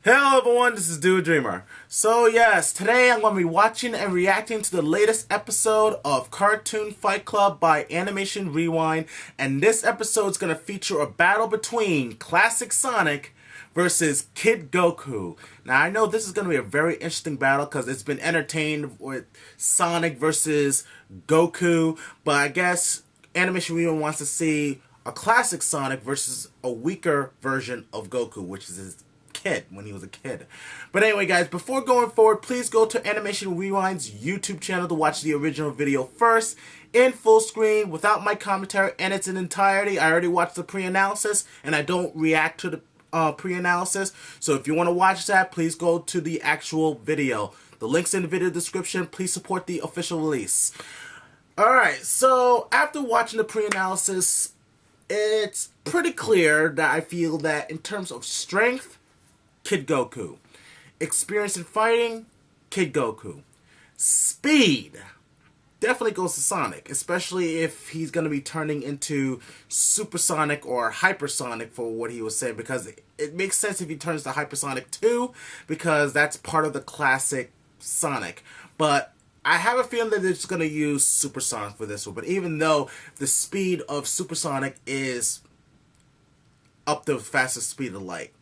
Hello everyone, this is Dude Dreamer. So yes, today I'm going to be watching and reacting to the latest episode of Cartoon Fight Club by Animation Rewind, and this episode is going to feature a battle between Classic Sonic versus Kid Goku. Now I know this is going to be a very interesting battle because it's been entertained with Sonic versus Goku, but I guess Animation Rewind wants to see a classic Sonic versus a weaker version of Goku, which is his kid when he was a kid. But anyway guys, before going forward, please go to Animation Rewind's YouTube channel to watch the original video first in full screen without my commentary and its in entirety. I already watched the pre-analysis and I don't react to the pre-analysis, so if you want to watch that, please go to the actual video. The link's in the video description. Please support the official release. Alright, so after watching the pre-analysis, it's pretty clear that I feel that in terms of strength, Kid Goku. Experience in fighting, Kid Goku. Speed definitely goes to Sonic, especially if he's going to be turning into Supersonic or Hypersonic for what he was saying, because it makes sense if he turns to Hypersonic too, because that's part of the classic Sonic. But I have a feeling that they're just going to use Supersonic for this one, but even though the speed of Supersonic is up the fastest speed of light.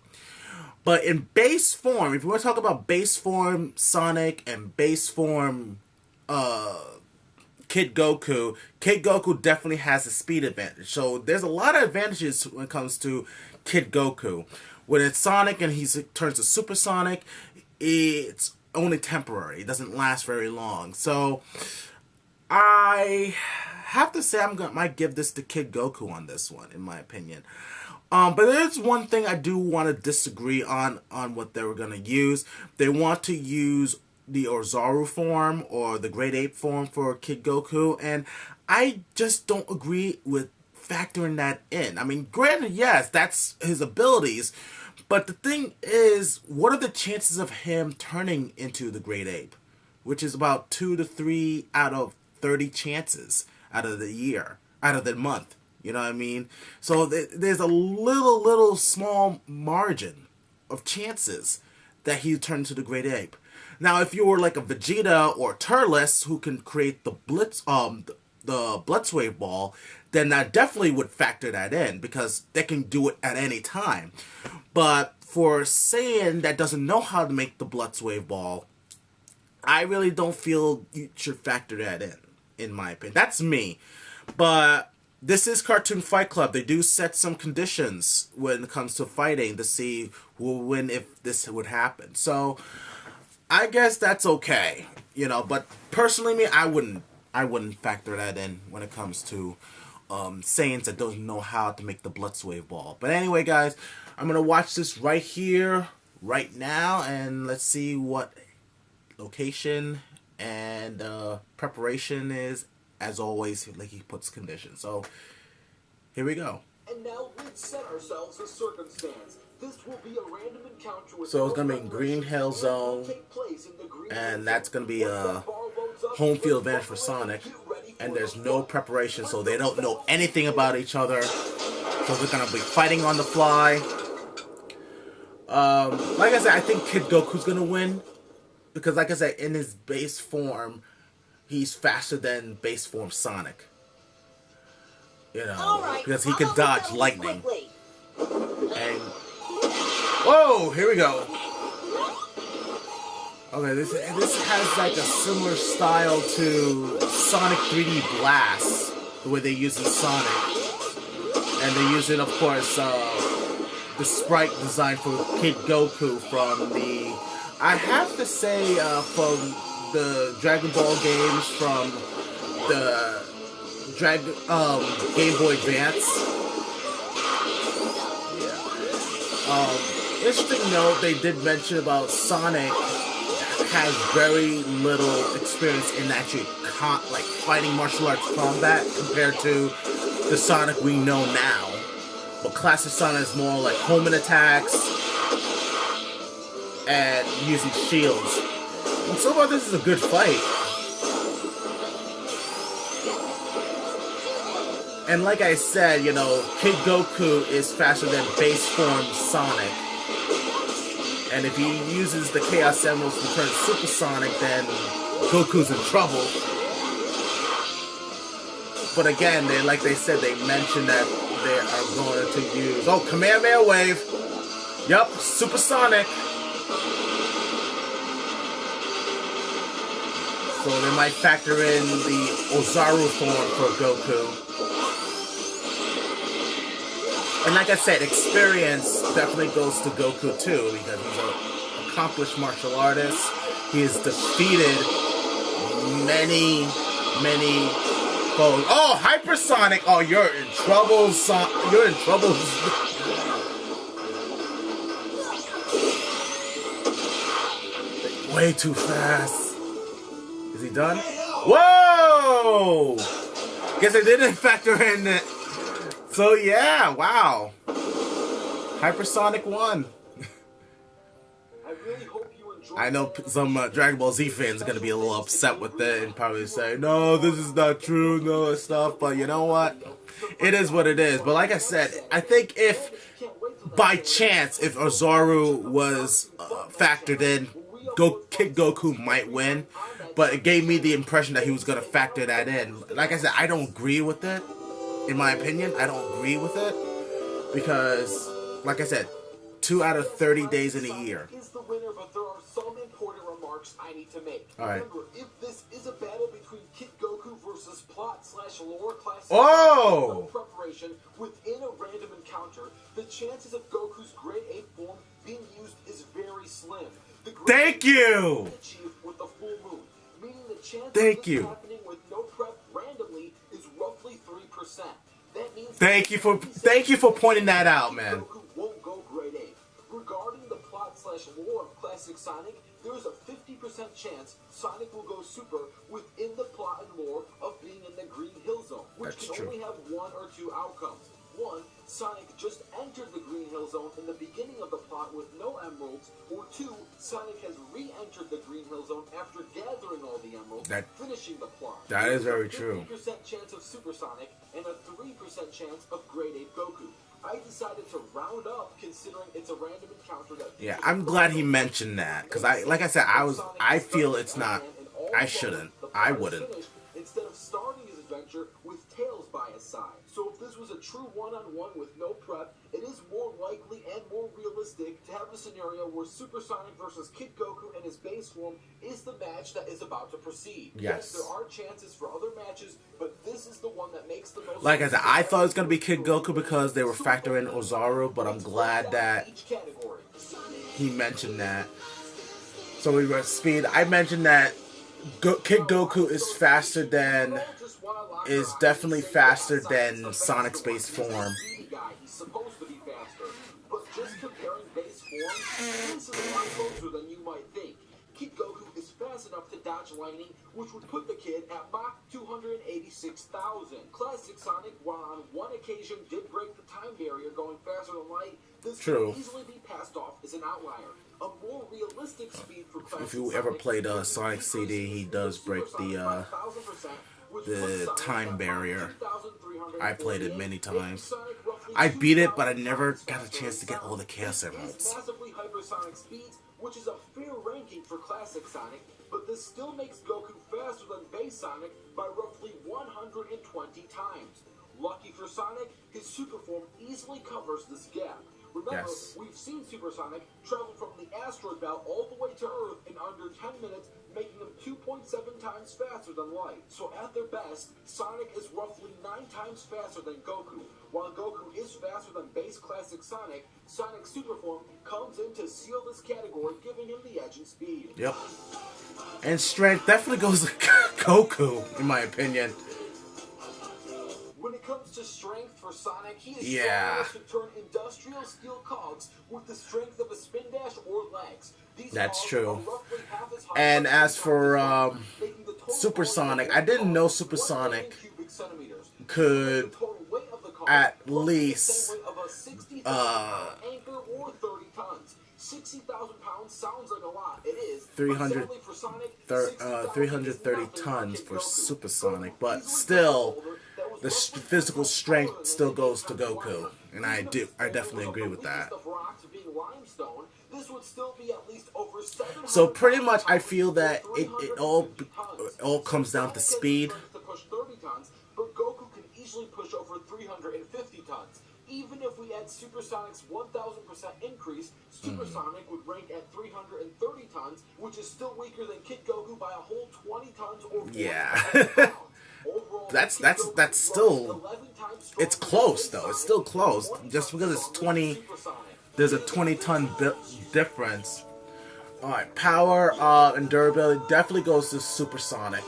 But in base form, if you want to talk about base form Sonic and base form Kid Goku definitely has a speed advantage. So there's a lot of advantages when it comes to Kid Goku. When it's Sonic and he turns to Supersonic, it's only temporary. It doesn't last very long. So I have to say might give this to Kid Goku on this one, in my opinion. But there's one thing I do want to disagree on what they were going to use. They want to use the Ozaru form or the Great Ape form for Kid Goku, and I just don't agree with factoring that in. I mean, granted, yes, that's his abilities, but the thing is, what are the chances of him turning into the Great Ape? Which is about 2 to 3 out of 30 chances out of the year, out of the month. You know what I mean? So there's a little small margin of chances that he turned into the Great Ape. Now, if you were like a Vegeta or Turles who can create the Blitzwave ball, then that definitely would factor that in because they can do it at any time. But for Saiyan that doesn't know how to make the Blitzwave ball, I really don't feel you should factor that in my opinion. That's me. But this is Cartoon Fight Club. They do set some conditions when it comes to fighting to see who will win if this would happen. So I guess that's okay, you know. But personally, me, I wouldn't factor that in when it comes to Saiyans that don't know how to make the Blitzwave ball. But anyway, guys, I'm gonna watch this right here, right now, and let's see what location and preparation is. As always, like he puts conditions. So here we go. And now let's set ourselves a circumstance. This will be a random encounter with so it's gonna be Green Hill Zone, and that's gonna be a home field advantage for Sonic. And there's no preparation, so they don't know anything about each other. So they're gonna be fighting on the fly. Like I said, I think Kid Goku's gonna win because, like I said, in his base form, he's faster than base form Sonic. You know, because he can dodge lightning. And whoa, here we go. Okay, this has like a similar style to Sonic 3D Blast, the way they use in Sonic, and they use it, of course, the sprite design for Kid Goku from the, I have to say, from the Dragon Ball games from the Game Boy Advance. Yeah. Interesting note, they did mention about Sonic has very little experience in actually like fighting martial arts combat compared to the Sonic we know now. But classic Sonic is more like homing attacks and using shields. And so far, this is a good fight. And like I said, you know, Kid Goku is faster than base form Sonic. And if he uses the Chaos Emeralds to turn supersonic, then Goku's in trouble. But again, like they said, they mentioned that they are going to use... Oh, Kamehameha Wave! Yup, supersonic. So they might factor in the Ozaru form for Goku. And like I said, experience definitely goes to Goku too, because he's an accomplished martial artist. He has defeated many foes. Oh, hypersonic! Oh, you're in trouble, son. You're in trouble. Way too fast. Is he done? Whoa! Guess I didn't factor in it. So yeah, wow. Hypersonic 1. I know some Dragon Ball Z fans are going to be a little upset with it and probably say, no, this is not true, no stuff, but you know what? It is what it is. But like I said, I think if, by chance, if Ozaru was factored in, Kid Goku might win. But it gave me the impression that he was going to factor that in. Like I said, I don't agree with it. In my opinion, I don't agree with it. Because, like I said, 2 out of 30 days in a year. Is the winner, but there are some important remarks I need to make. All right. Remember, if this is a battle between Kid Goku versus plot/lore class no preparation within a random encounter, the chances of Goku's Grade 8 form being used is very slim. Thank you. With the full moon, meaning the chance of this happening with no prep randomly is roughly 3%. That means thank you for pointing that out, man. Goku won't go Grade 8. Regarding the plot/lore of Classic Sonic, there is a 50% chance Sonic will go Super within the plot and lore of being in the Green Hill Zone, which can only have one or two outcomes. One, Sonic just entered the Green Hill Zone in the beginning of the plot with no emeralds, or two, Sonic has re-entered the Green Hill Zone after gathering all the emeralds, finishing the plot. That is very true. 50% chance of Super Sonic and a 3% chance of Grade 8 Goku. I decided to round up considering it's a random encounter that... Yeah, I'm glad he mentioned that, because like I said, I feel it's not, I shouldn't, I wouldn't. Instead of starting his adventure with Tails by his side. So if this was a true one-on-one with no prep, it is more likely and more realistic to have a scenario where Super Sonic versus Kid Goku in his base form is the match that is about to proceed. Yes, there are chances for other matches, but this is the one that makes the most... Like I said, I thought it was going to be Kid Goku because they were factoring in Ozaru, but I'm glad that he mentioned that. So we were at speed. I mentioned that Kid Goku is faster than... is definitely faster than Sonic's base form. He's supposed to be faster, but just comparing base form, this is a lot closer than you might think. Kid Goku is fast enough to dodge lightning, which would put the kid at Mach 286,000. Classic Sonic, while on one occasion did break the time barrier going faster than light, this can easily be passed off as an outlier. A more realistic speed for Classic If you ever played a Sonic CD, he does break the time barrier. I played it many times. I beat it, but I never got a chance to get all the Chaos Emeralds. Massively hypersonic speeds, which is a fair ranking for Classic Sonic, but this still makes Goku faster than base Sonic by roughly 120 times. Lucky for Sonic, his super form easily covers this gap. Remember, we've seen Super Sonic travel from the asteroid belt all the way to Earth in under 10 minutes, making him 2.7 times faster than light. So at their best, Sonic is roughly 9 times faster than Goku. While Goku is faster than base Classic Sonic, Sonic's super form comes in to seal this category, giving him the edge in speed. Yep. And strength definitely goes to Goku, in my opinion. When it comes to strength for Sonic, he is strong enough to turn industrial steel cogs with the strength of a spin dash or legs. That's true. And as for Super Sonic, I didn't know Super Sonic could at least 60,000 pounds sounds like a lot. It is 330 tons for Super Sonic, but still, the physical strength still goes to Goku, and I definitely agree with that. This would still be at least over 700. So pretty much, I feel that it all comes down to speed. To push 30 tons, but Goku can easily push over 350 tons. Even if we add Supersonic's 1000% increase, Supersonic would rank at 330 tons, which is still weaker than Kid Goku by a whole 20 tons or 40 pounds. Overall, that's still, it's close though. It's still close just because it's 20. There's a 20-ton difference. All right, power and durability definitely goes to Supersonic.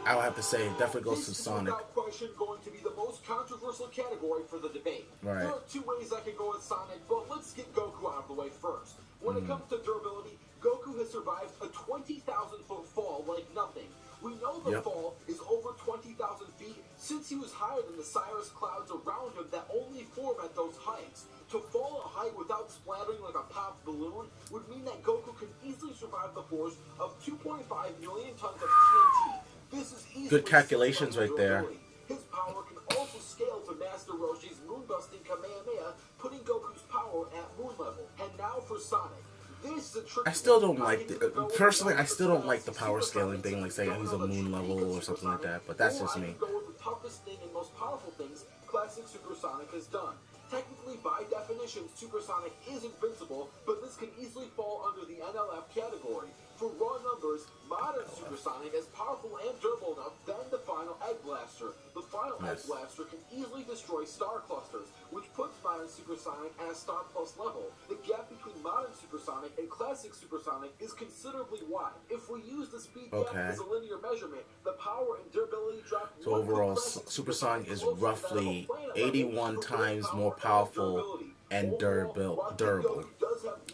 I would have to say, it definitely goes to Sonic. Without question, going to be the most controversial category for the debate. Right. There are two ways I can go with Sonic, but let's get Goku out of the way first. When it comes to durability, Goku has survived a 20,000-foot fall like nothing. We know the fall is over 20,000 feet since he was higher than the cirrus clouds around him that only form at those heights. To fall a height without splattering like a popped balloon would mean that Goku can easily survive the force of 2.5 million tons of TNT. This is easily good calculations right there. His power can also scale to Master Roshi's moon-busting Kamehameha, putting Goku's power at moon level. And now for Sonic. This is a tricky I still don't like personally. I still don't like the power scaling thing, like saying he's a moon level or something like that. But that's just me. Go with the toughest thing and most powerful things classic Supersonic has done. Technically, by definition, Supersonic is invincible, but this can easily fall under the NLF category. For raw numbers, modern Supersonic is powerful and durable enough than the final Egg Blaster. The final Egg Blaster can easily destroy star clusters, which puts modern Supersonic at a Star Plus level. The gap between modern Supersonic and classic Supersonic is considerably wide. If we use the speed gap as a linear measurement, the power and durability drop. So overall, Supersonic is roughly 81 times more powerful and durable.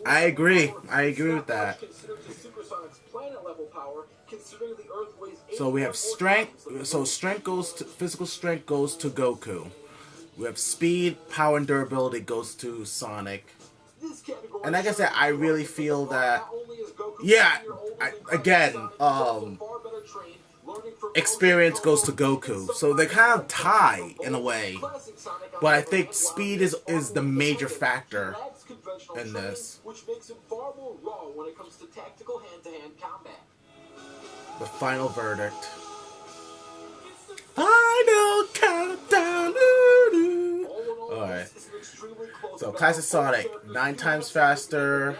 I agree with that. So we have strength. So strength goes to physical strength goes to Goku. We have speed, power, and durability goes to Sonic. And like I said, I really feel that. Yeah, experience goes to Goku. So they kind of tie in a way. But I think speed is the major factor in this. Which makes him far more raw when it comes to tactical hand-to-hand combat. The final verdict. Final countdown. Alright. So classic Sonic, 9 times faster,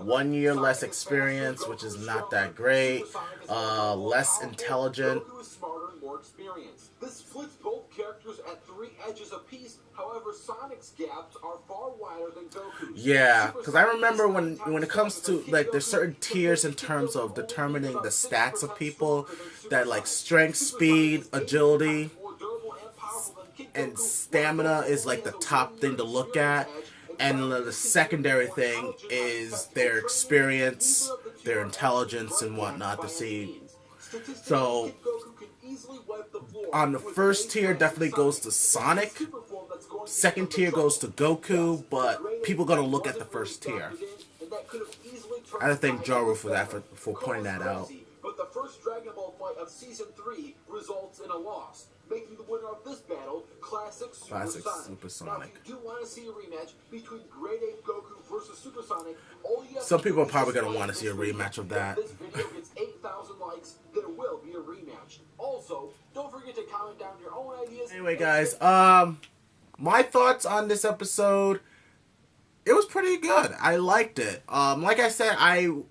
1 year less experience, which is not that great. Less intelligent. This splits both characters at 3 edges apiece. However, Sonic's gaps are far wider than Goku's. Yeah, because I remember when it comes to, like, there's certain tiers in terms of determining the stats of people, that, like, strength, speed, agility, and stamina is, like, the top thing to look at. And the secondary thing is their experience, their intelligence, and whatnot to see. So, on the first tier, definitely goes to Sonic. Second tier goes to Goku, but people gonna look at the first tier. I thank Jaru for that, for pointing that out. But the first Dragon Ball fight of Season 3 results in a loss, making the winner of this battle Classic Supersonic. Now, if you do want to see a rematch between Grade 8 Goku versus Supersonic, all you have some to people are do probably is going to want to see a rematch of that. If this video gets 8,000 likes, there will be a rematch. Also, don't forget to comment down your own ideas. Anyway, guys, my thoughts on this episode, it was pretty good. I liked it. Like I said, I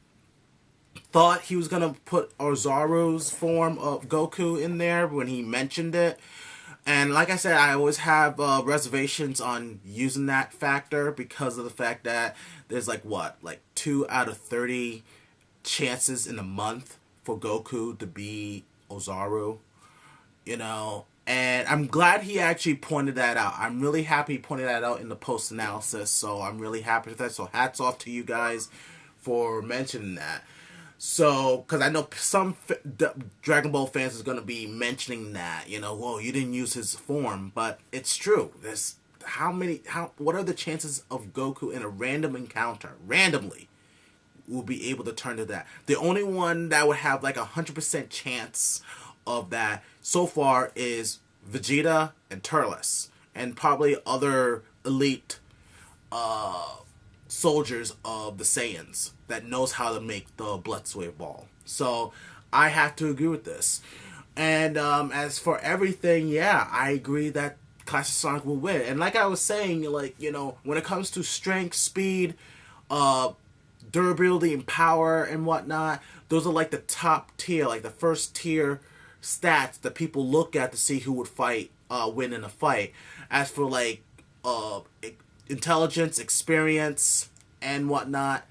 thought he was gonna put Ozaru's form of Goku in there when he mentioned it, and like I said, I always have reservations on using that factor because of the fact that there's like 2 out of 30 chances in a month for Goku to be Ozaru, you know. And I'm glad he actually pointed that out. I'm really happy he pointed that out in the post-analysis, so I'm really happy with that. So hats off to you guys for mentioning that. So, because I know some Dragon Ball fans is going to be mentioning that, you know, whoa, you didn't use his form, but it's true. There's what are the chances of Goku in a random encounter, randomly, will be able to turn to that? The only one that would have like 100% chance of that so far is Vegeta and Turles, and probably other elite soldiers of the Saiyans that knows how to make the Blood Swave Ball. So I have to agree with this. And as for everything, yeah, I agree that Classic Sonic will win. And like I was saying, like, you know, when it comes to strength, speed, durability, and power and whatnot, those are like the top tier, like the first tier stats that people look at to see who would win in a fight. As for like intelligence, experience, and whatnot,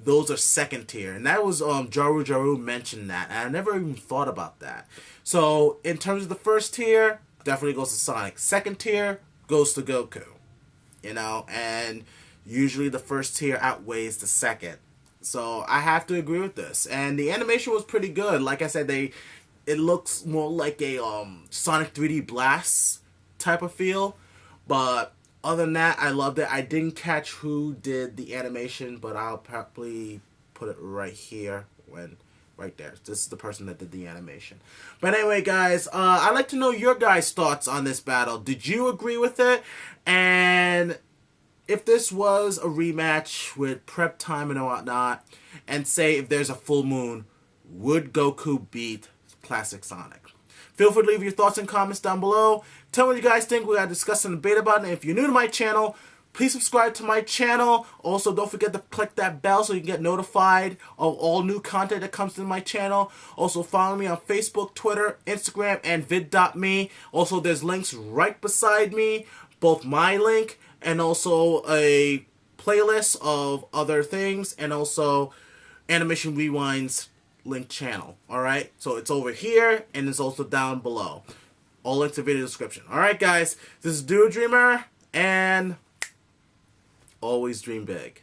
those are second tier. And that was Jaru mentioned that, and I never even thought about that. So in terms of the first tier, definitely goes to Sonic. Second tier goes to Goku. You know, and usually the first tier outweighs the second. So I have to agree with this. And the animation was pretty good. Like I said, it looks more like a Sonic 3D Blast type of feel. But other than that, I loved it. I didn't catch who did the animation, but I'll probably put it right here right there. This is the person that did the animation. But anyway, guys, I'd like to know your guys' thoughts on this battle. Did you agree with it? And if this was a rematch with prep time and whatnot, and say if there's a full moon, would Goku beat Classic Sonic? Feel free to leave your thoughts and comments down below. Tell me what you guys think. We gotta discuss and debate about it. And if you're new to my channel, please subscribe to my channel. Also, don't forget to click that bell so you can get notified of all new content that comes to my channel. Also, follow me on Facebook, Twitter, Instagram, and vid.me. Also, there's links right beside me, both my link and also a playlist of other things, and also Animation Rewind's link channel. Alright, so it's over here and it's also down below. All links in the video description. Alright, guys, this is Do Dreamer, and always dream big.